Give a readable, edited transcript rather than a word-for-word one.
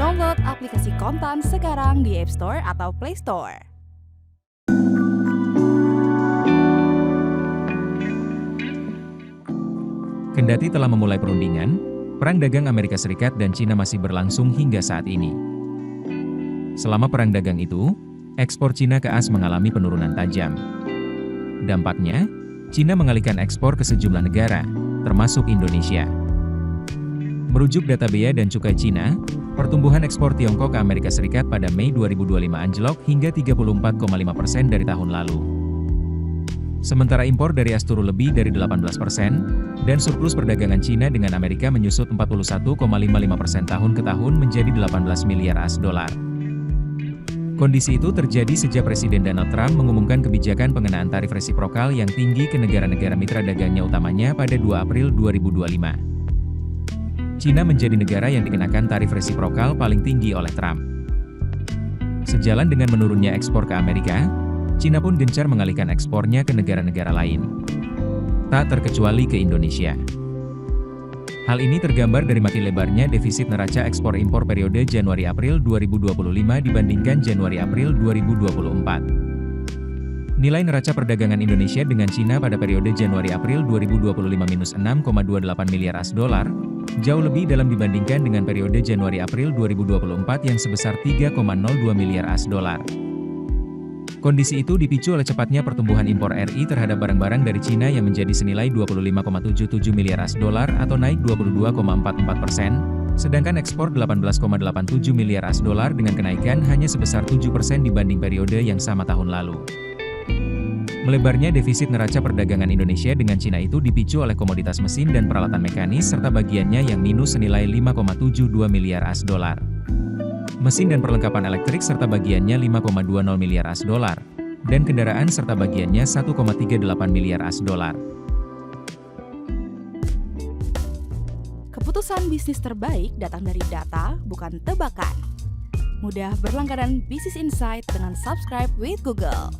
Download aplikasi Kontan sekarang di App Store atau Play Store. Kendati telah memulai perundingan, perang dagang Amerika Serikat dan Cina masih berlangsung hingga saat ini. Selama perang dagang itu, ekspor Cina ke AS mengalami penurunan tajam. Dampaknya, Cina mengalihkan ekspor ke sejumlah negara, termasuk Indonesia. Merujuk data Bea dan Cukai Cina, pertumbuhan ekspor Tiongkok ke Amerika Serikat pada Mei 2025 anjlok hingga 34,5% dari tahun lalu. Sementara impor dari AS turun lebih dari 18%, dan surplus perdagangan Cina dengan Amerika menyusut 41,55% tahun ke tahun menjadi 18 miliar AS dolar. Kondisi itu terjadi sejak Presiden Donald Trump mengumumkan kebijakan pengenaan tarif resiprokal yang tinggi ke negara-negara mitra dagangnya utamanya pada 2 April 2025. Cina menjadi negara yang dikenakan tarif resiprokal paling tinggi oleh Trump. Sejalan dengan menurunnya ekspor ke Amerika, Cina pun gencar mengalihkan ekspornya ke negara-negara lain. Tak terkecuali ke Indonesia. Hal ini tergambar dari makin lebarnya defisit neraca ekspor-impor periode Januari-April 2025 dibandingkan Januari-April 2024. Nilai neraca perdagangan Indonesia dengan Cina pada periode Januari-April 2025 minus 6,28 miliar AS dolar, jauh lebih dalam dibandingkan dengan periode Januari-April 2024 yang sebesar 3,02 miliar AS dolar. Kondisi itu dipicu oleh cepatnya pertumbuhan impor RI terhadap barang-barang dari Cina yang menjadi senilai 25,77 miliar AS dolar atau naik 22,44%, sedangkan ekspor 18,87 miliar AS dolar dengan kenaikan hanya sebesar 7% dibanding periode yang sama tahun lalu. Melebarnya defisit neraca perdagangan Indonesia dengan Cina itu dipicu oleh komoditas mesin dan peralatan mekanis serta bagiannya yang minus senilai 5,72 miliar AS dolar. Mesin dan perlengkapan elektrik serta bagiannya 5,20 miliar AS dolar, dan kendaraan serta bagiannya 1,38 miliar AS dolar. Keputusan bisnis terbaik datang dari data, bukan tebakan. Mudah berlangganan Business Insight dengan subscribe with Google.